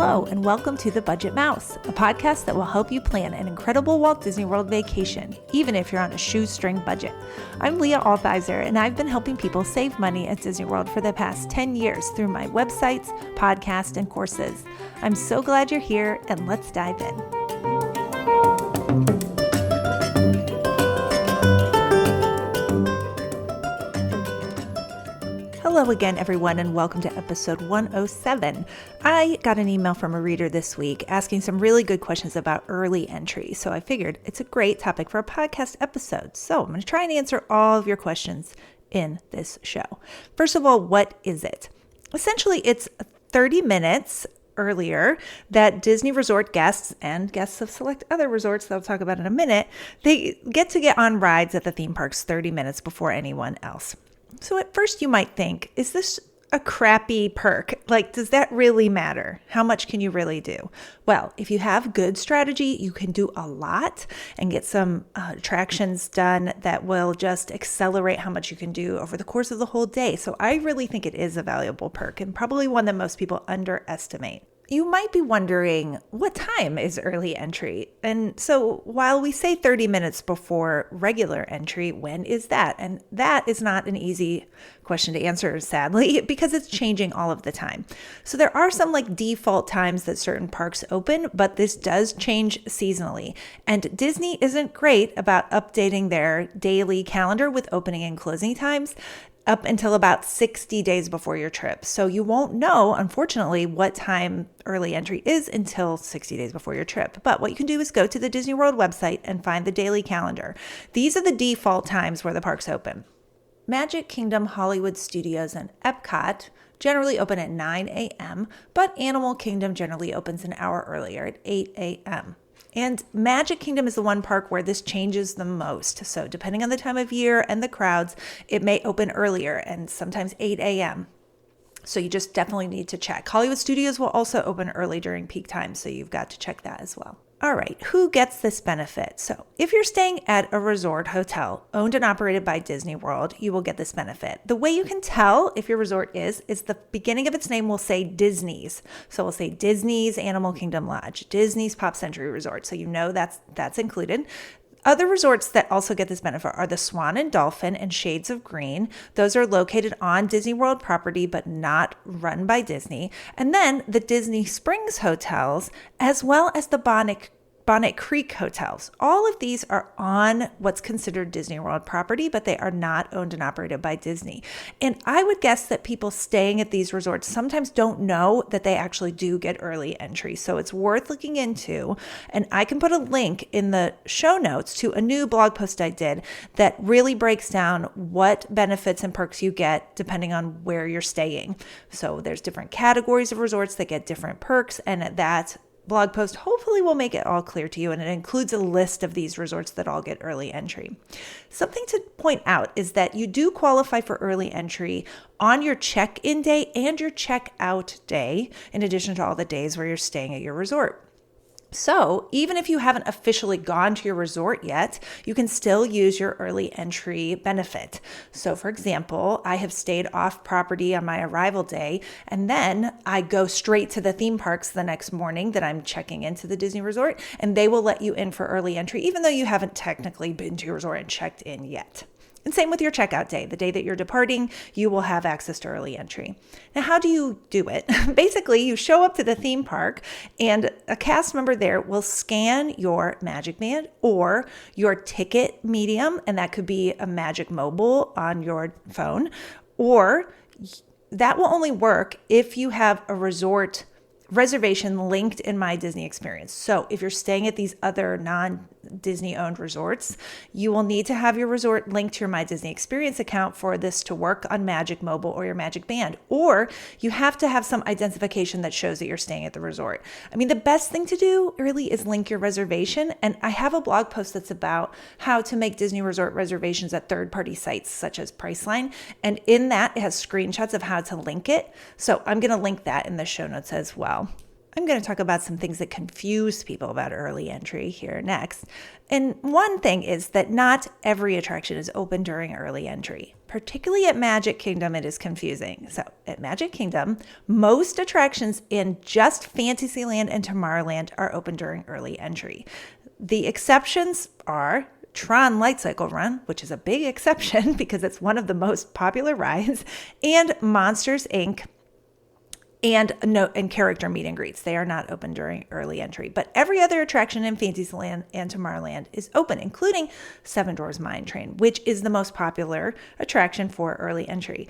Hello, and welcome to The Budget Mouse, a podcast that will help you plan an incredible Walt Disney World vacation, even if you're on a shoestring budget. I'm Leah Althizer, and I've been helping people save money at Disney World for the past 10 years through my websites, podcasts, and courses. I'm so glad you're here, and let's dive in. Hello again, everyone, and welcome to episode 107. I got an email from a reader this week asking some really good questions about early entry, so I figured it's a great topic for a podcast episode. So I'm going to try and answer all of your questions in this show. First of all, what is it? Essentially, it's 30 minutes earlier that Disney resort guests and guests of select other resorts that I'll talk about in a minute, they get on rides at the theme parks 30 minutes before anyone else. So at first you might think, is this a crappy perk? Like, does that really matter? How much can you really do? Well, if you have good strategy, you can do a lot and get some attractions done that will just accelerate how much you can do over the course of the whole day. So I really think it is a valuable perk and probably one that most people underestimate. You might be wondering, what time is early entry? And so while we say 30 minutes before regular entry, when is that? And that is not an easy question to answer, sadly, because it's changing all of the time. So there are some default times that certain parks open, but this does change seasonally. And Disney isn't great about updating their daily calendar with opening and closing times up until about 60 days before your trip. So you won't know, unfortunately, what time early entry is until 60 days before your trip. But what you can do is go to the Disney World website and find the daily calendar. These are the default times where the parks open. Magic Kingdom, Hollywood Studios, and Epcot generally open at 9 a.m., but Animal Kingdom generally opens an hour earlier at 8 a.m. And Magic Kingdom is the one park where this changes the most. So depending on the time of year and the crowds, it may open earlier and sometimes 8 a.m. So you just definitely need to check. Hollywood Studios will also open early during peak time, so you've got to check that as well. All right, who gets this benefit? So if you're staying at a resort hotel owned and operated by Disney World, you will get this benefit. The way you can tell if your resort is the beginning of its name will say Disney's. So we'll say Disney's Animal Kingdom Lodge, Disney's Pop Century Resort. So you know that's included. Other resorts that also get this benefit are the Swan and Dolphin and Shades of Green. Those are located on Disney World property, but not run by Disney. And then the Disney Springs hotels, as well as the Bonnet Creek hotels. All of these are on what's considered Disney World property, but they are not owned and operated by Disney. And I would guess that people staying at these resorts sometimes don't know that they actually do get early entry. So it's worth looking into. And I can put a link in the show notes to a new blog post I did that really breaks down what benefits and perks you get depending on where you're staying. So there's different categories of resorts that get different perks, and that blog post hopefully will make it all clear to you, and it includes a list of these resorts that all get early entry. Something to point out is that you do qualify for early entry on your check-in day and your check-out day, in addition to all the days where you're staying at your resort. So even if you haven't officially gone to your resort yet, you can still use your early entry benefit. So for example, I have stayed off property on my arrival day, and then I go straight to the theme parks the next morning that I'm checking into the Disney resort, and they will let you in for early entry, even though you haven't technically been to your resort and checked in yet. And same with your checkout day. The day that you're departing, you will have access to early entry. Now, how do you do it? Basically, you show up to the theme park and a cast member there will scan your Magic Band or your ticket medium, and that could be a Magic Mobile on your phone, or that will only work if you have a resort reservation linked in My Disney Experience. So if you're staying at these other non-Disney owned resorts, you will need to have your resort linked to your My Disney Experience account for this to work on Magic Mobile or your Magic Band, or you have to have some identification that shows that you're staying at the resort. I mean, the best thing to do really is link your reservation. And I have a blog post that's about how to make Disney resort reservations at third-party sites such as Priceline. And in that, it has screenshots of how to link it. So I'm going to link that in the show notes as well. I'm going to talk about some things that confuse people about early entry here next. And one thing is that not every attraction is open during early entry. Particularly at Magic Kingdom, it is confusing. So at Magic Kingdom, most attractions in just Fantasyland and Tomorrowland are open during early entry. The exceptions are Tron Light Cycle Run, which is a big exception because it's one of the most popular rides, and Monsters, Inc., and character meet and greets. They are not open during early entry. But every other attraction in Fantasyland and Tomorrowland is open, including Seven Dwarfs Mine Train, which is the most popular attraction for early entry.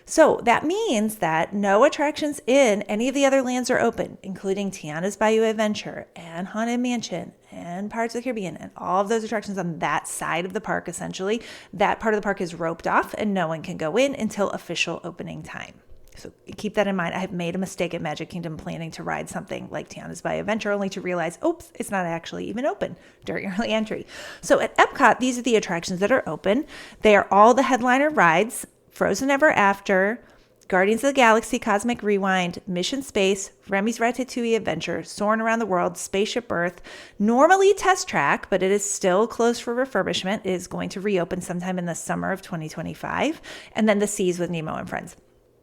So that means that no attractions in any of the other lands are open, including Tiana's Bayou Adventure and Haunted Mansion and Pirates of the Caribbean and all of those attractions on that side of the park, essentially. That part of the park is roped off and no one can go in until official opening time. So keep that in mind. I have made a mistake at Magic Kingdom planning to ride something like Tiana's Bayou Adventure only to realize, oops, it's not actually even open during early entry. So at Epcot, these are the attractions that are open. They are all the headliner rides: Frozen Ever After, Guardians of the Galaxy Cosmic Rewind, Mission Space, Remy's Ratatouille Adventure, Soarin' Around the World, Spaceship Earth, normally Test Track, but it is still closed for refurbishment. It is going to reopen sometime in the summer of 2025, and then The Seas with Nemo and Friends.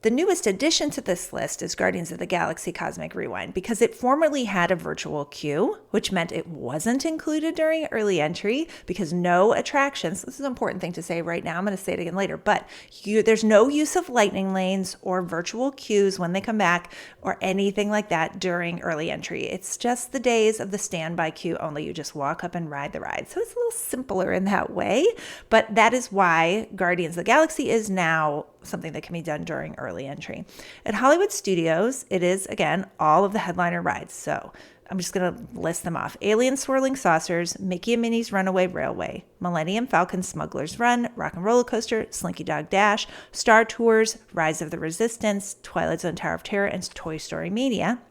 The newest addition to this list is Guardians of the Galaxy Cosmic Rewind because it formerly had a virtual queue, which meant it wasn't included during early entry because no attractions, this is an important thing to say right now, I'm going to say it again later, but there's no use of lightning lanes or virtual queues when they come back or anything like that during early entry. It's just the days of the standby queue only. You just walk up and ride the ride. So it's a little simpler in that way, but that is why Guardians of the Galaxy is now something that can be done during early entry. At Hollywood Studios, it is, again, all of the headliner rides. So I'm just going to list them off. Alien Swirling Saucers, Mickey and Minnie's Runaway Railway, Millennium Falcon Smuggler's Run, Rock and Roller Coaster, Slinky Dog Dash, Star Tours, Rise of the Resistance, Twilight Zone Tower of Terror, and Toy Story Mania.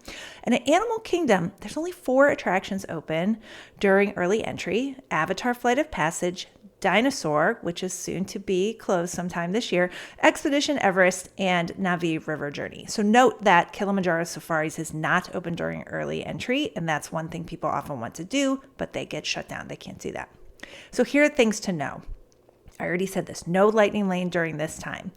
And at Animal Kingdom, there's only 4 attractions open during early entry: Avatar Flight of Passage, Dinosaur, which is soon to be closed sometime this year, Expedition Everest, and Na'vi River Journey. So note that Kilimanjaro Safaris is not open during early entry, and that's one thing people often want to do, but they get shut down. They can't do that. So here are things to know. I already said this, no lightning lane during this time.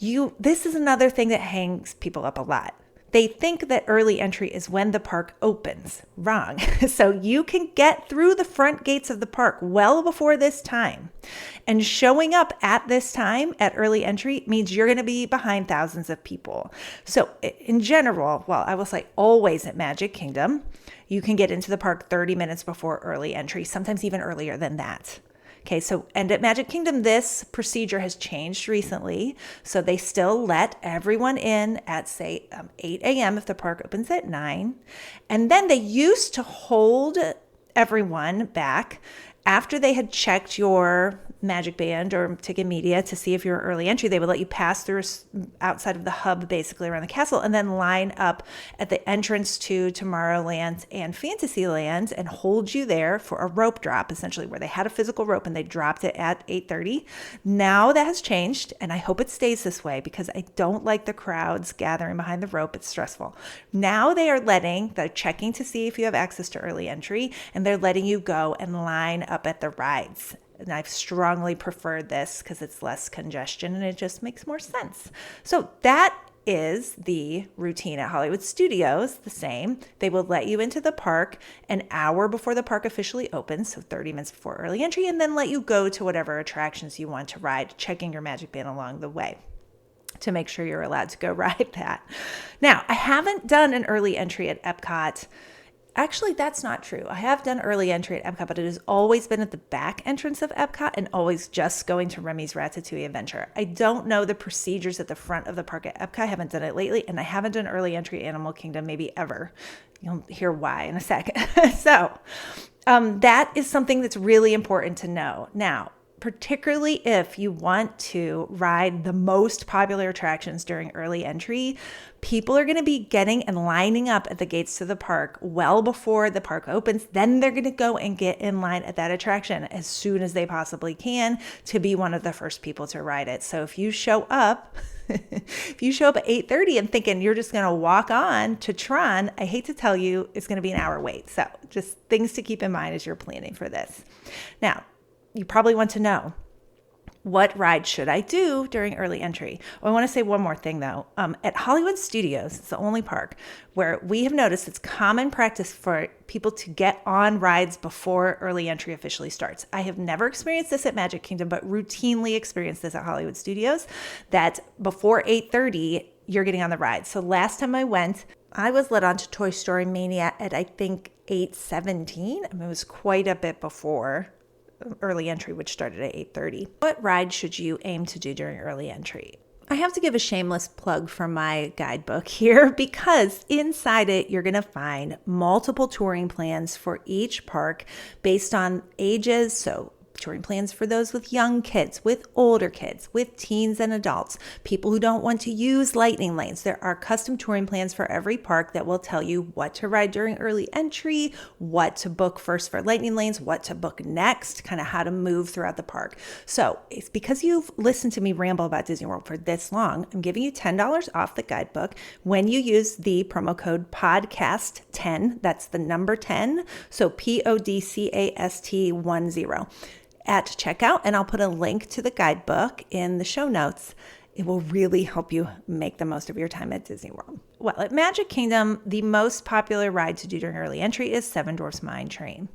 This is another thing that hangs people up a lot. They think that early entry is when the park opens. Wrong. So you can get through the front gates of the park well before this time. And showing up at this time at early entry means you're going to be behind thousands of people. So in general, well, I will say always at Magic Kingdom, you can get into the park 30 minutes before early entry, sometimes even earlier than that. Okay, so, and at Magic Kingdom, this procedure has changed recently. So they still let everyone in at, say, 8 a.m. if the park opens at 9. And then they used to hold everyone back after they had checked your Magic Band or ticket media to see if you're early entry. They would let you pass through outside of the hub, basically around the castle, and then line up at the entrance to Tomorrowland and Fantasyland and hold you there for a rope drop, essentially, where they had a physical rope and they dropped it at 8:30. Now that has changed, and I hope it stays this way because I don't like the crowds gathering behind the rope. It's stressful. Now they're checking to see if you have access to early entry, and they're letting you go and line up at the rides. And I've strongly preferred this because it's less congestion and it just makes more sense. So that is the routine at Hollywood Studios, the same. They will let you into the park an hour before the park officially opens, so 30 minutes before early entry, and then let you go to whatever attractions you want to ride, checking your Magic Band along the way to make sure you're allowed to go ride that. Now, I haven't done an early entry at Epcot. Actually, that's not true. I have done early entry at Epcot, but it has always been at the back entrance of Epcot and always just going to Remy's Ratatouille Adventure. I don't know the procedures at the front of the park at Epcot. I haven't done it lately, and I haven't done early entry Animal Kingdom maybe ever. You'll hear why in a second. So that is something that's really important to know. Now, particularly if you want to ride the most popular attractions during early entry. People are going to be getting and lining up at the gates to the park well before the park opens. Then they're going to go and get in line at that attraction as soon as they possibly can to be one of the first people to ride it. So if you show up if you show up at 8:30 and thinking you're just going to walk on to Tron, I hate to tell you, it's going to be an hour wait. So just things to keep in mind as you're planning for this. Now, you probably want to know, what ride should I do during early entry? I want to say one more thing though. At Hollywood Studios, it's the only park where we have noticed it's common practice for people to get on rides before early entry officially starts. I have never experienced this at Magic Kingdom, but routinely experienced this at Hollywood Studios, that before 8:30, you're getting on the ride. So last time I went, I was led on to Toy Story Mania at I think 8:17. It was quite a bit before early entry, which started at 8:30. What ride should you aim to do during early entry? I have to give a shameless plug for my guidebook here because inside it, you're going to find multiple touring plans for each park based on ages. So touring plans for those with young kids, with older kids, with teens and adults, people who don't want to use lightning lanes. There are custom touring plans for every park that will tell you what to ride during early entry, what to book first for lightning lanes, what to book next, kind of how to move throughout the park. So it's because you've listened to me ramble about Disney World for this long, I'm giving you $10 off the guidebook when you use the promo code podcast10. That's the number 10. So PODCAST10. At checkout, and I'll put a link to the guidebook in the show notes. It will really help you make the most of your time at Disney World. Well, at Magic Kingdom, the most popular ride to do during early entry is Seven Dwarfs Mine Train.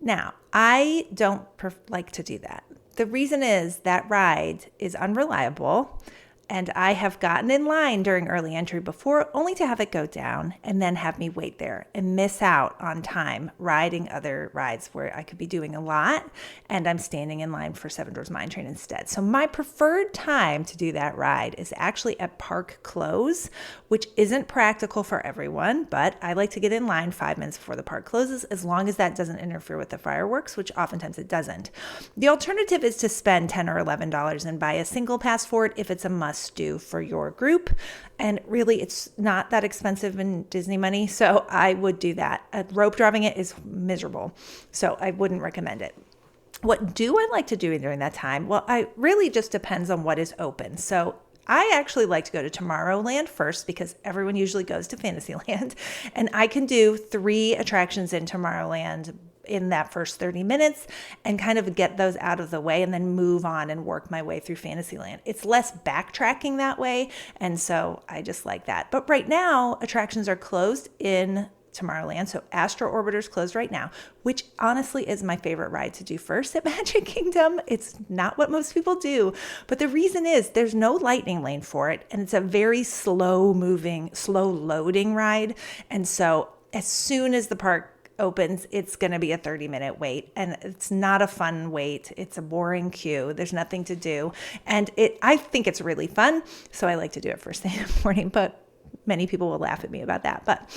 Now, I don't like to do that. The reason is that ride is unreliable, and I have gotten in line during early entry before only to have it go down and then have me wait there and miss out on time riding other rides where I could be doing a lot and I'm standing in line for Seven Dwarfs Mine Train instead. So my preferred time to do that ride is actually at park close, which isn't practical for everyone, but I like to get in line 5 minutes before the park closes as long as that doesn't interfere with the fireworks, which oftentimes it doesn't. The alternative is to spend $10 or $11 and buy a single pass for it if it's a must do for your group. And really, it's not that expensive in Disney money, so I would do that. Rope driving it is miserable, so I wouldn't recommend it. What do I like to do during that time? Well, I really just depends on what is open. So I actually like to go to Tomorrowland first because everyone usually goes to Fantasyland, and I can do 3 attractions in Tomorrowland in that first 30 minutes and kind of get those out of the way and then move on and work my way through Fantasyland. It's less backtracking that way, and so I just like that. But right now, attractions are closed in Tomorrowland. So Astro Orbiter's closed right now, which honestly is my favorite ride to do first at Magic Kingdom. It's not what most people do, but the reason is there's no lightning lane for it, and it's a very slow moving, slow loading ride. And so as soon as the park opens, it's going to be a 30-minute wait, and it's not a fun wait. It's a boring queue. There's nothing to do, and I think it's really fun, so I like to do it first thing in the morning, but many people will laugh at me about that. But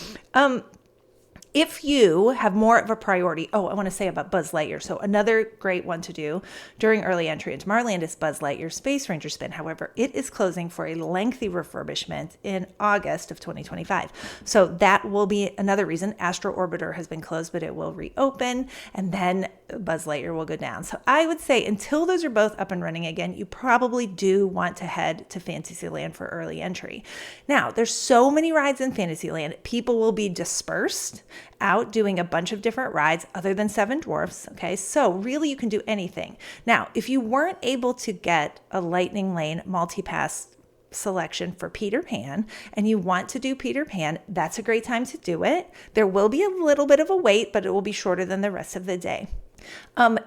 if you have more of a priority, I want to say about Buzz Lightyear. So another great one to do during early entry in Tomorrowland is Buzz Lightyear Space Ranger Spin. However, it is closing for a lengthy refurbishment in August of 2025. So that will be another reason. Astro Orbiter has been closed, but it will reopen, and then Buzz Lightyear will go down. So I would say until those are both up and running again, you probably do want to head to Fantasyland for early entry. Now, there's so many rides in Fantasyland. People will be dispersed out doing a bunch of different rides other than Seven Dwarfs. Okay, so really you can do anything. Now, if you weren't able to get a Lightning Lane multi-pass selection for Peter Pan and you want to do Peter Pan, that's a great time to do it. There will be a little bit of a wait, but it will be shorter than the rest of the day.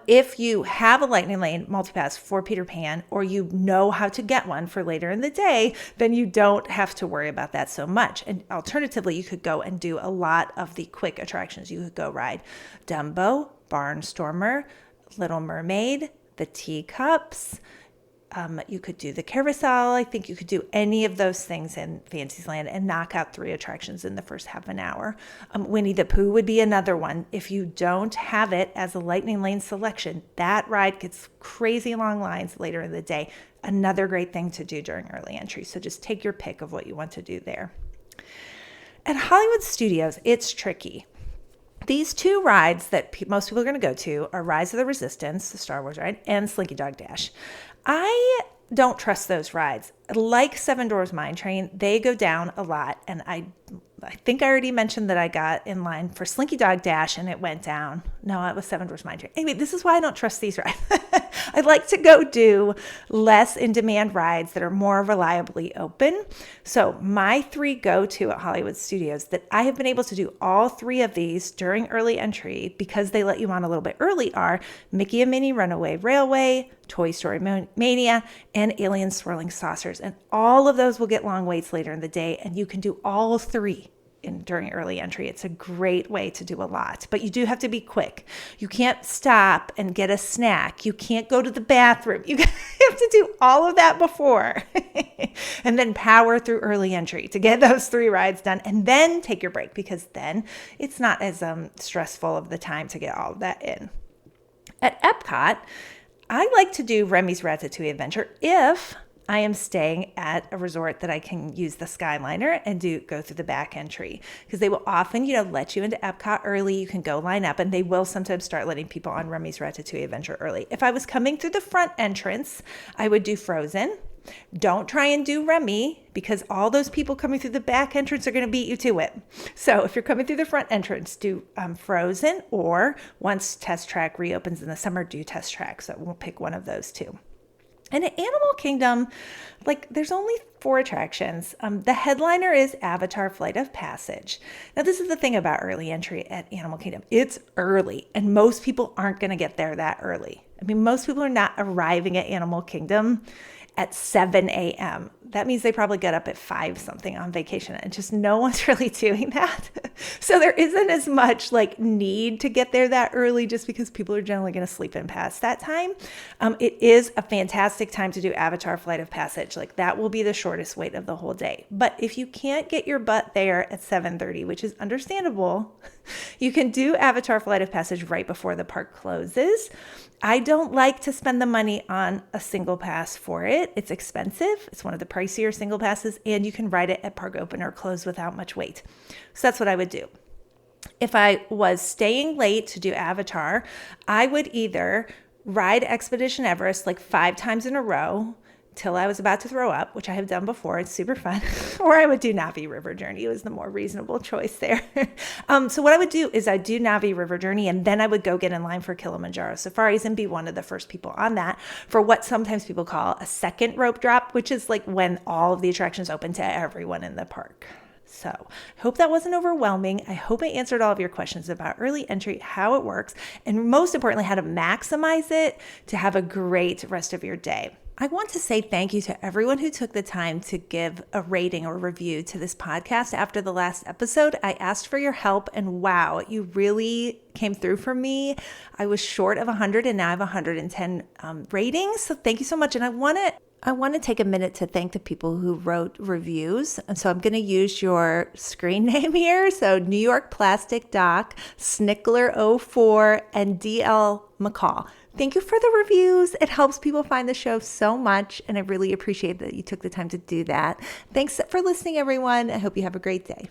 If you have a Lightning Lane multipass for Peter Pan, or you know how to get one for later in the day, then you don't have to worry about that so much. And alternatively, you could go and do a lot of the quick attractions. You could go ride Dumbo, Barnstormer, Little Mermaid, the Teacups, You could do the carousel. I think you could do any of those things in Fantasyland and knock out 3 attractions in the first half an hour. Winnie the Pooh would be another one. If you don't have it as a Lightning Lane selection, that ride gets crazy long lines later in the day. Another great thing to do during early entry. So just take your pick of what you want to do there. At Hollywood Studios, it's tricky. These 2 rides that most people are going to go to are Rise of the Resistance, the Star Wars ride, and Slinky Dog Dash. I don't trust those rides. Like Seven Dwarfs Mine Train, they go down a lot, and I think I already mentioned that I got in line for Slinky Dog Dash and it went down. No, it was Seven Dwarfs Mine Train. Anyway, this is why I don't trust these rides. I'd like to go do less in-demand rides that are more reliably open. So my 3 go-to at Hollywood Studios that I have been able to do all 3 of these during early entry because they let you on a little bit early are Mickey and Minnie Runaway Railway, Toy Story Mania, and Alien Swirling Saucers. And all of those will get long waits later in the day, and you can do all 3 during early entry. It's a great way to do a lot, but you do have to be quick. You can't stop and get a snack. You can't go to the bathroom. You have to do all of that before and then power through early entry to get those 3 rides done and then take your break because then it's not as stressful of the time to get all of that in. At Epcot, I like to do Remy's Ratatouille Adventure if I am staying at a resort that I can use the Skyliner and go through the back entry because they will often, let you into Epcot early. You can go line up and they will sometimes start letting people on Remy's Ratatouille Adventure early. If I was coming through the front entrance, I would do Frozen. Don't try and do Remy because all those people coming through the back entrance are going to beat you to it. So if you're coming through the front entrance, do Frozen, or once Test Track reopens in the summer, do Test Track. So we'll pick one of those 2. And at Animal Kingdom, there's only 4 attractions. The headliner is Avatar Flight of Passage. Now, this is the thing about early entry at Animal Kingdom. It's early, and most people aren't going to get there that early. I mean, most people are not arriving at Animal Kingdom at 7 a.m. That means they probably get up at 5 something on vacation, and just no one's really doing that. So there isn't as much need to get there that early just because people are generally going to sleep in past that time. It is a fantastic time to do Avatar Flight of Passage. That will be the shortest wait of the whole day. But if you can't get your butt there at 7:30, which is understandable, you can do Avatar Flight of Passage right before the park closes. I don't like to spend the money on a single pass for it. It's expensive. It's one of the pricier single passes, and you can ride it at park open or close without much wait. So that's what I would do. If I was staying late to do Avatar, I would either ride Expedition Everest 5 times in a row till I was about to throw up, which I have done before. It's super fun. Or I would do Navi River Journey. It was the more reasonable choice there. So what I would do is I'd do Navi River Journey, and then I would go get in line for Kilimanjaro Safaris and be one of the first people on that for what sometimes people call a second rope drop, which is when all of the attractions open to everyone in the park. So I hope that wasn't overwhelming. I hope I answered all of your questions about early entry, how it works, and most importantly, how to maximize it to have a great rest of your day. I want to say thank you to everyone who took the time to give a rating or review to this podcast after the last episode. I asked for your help, and wow, you really came through for me. I was short of 100 and now I have 110 ratings. So thank you so much. And I want to take a minute to thank the people who wrote reviews. And so I'm going to use your screen name here. So New York Plastic Doc, Snickler04, and DL McCall. Thank you for the reviews. It helps people find the show so much, and I really appreciate that you took the time to do that. Thanks for listening, everyone. I hope you have a great day.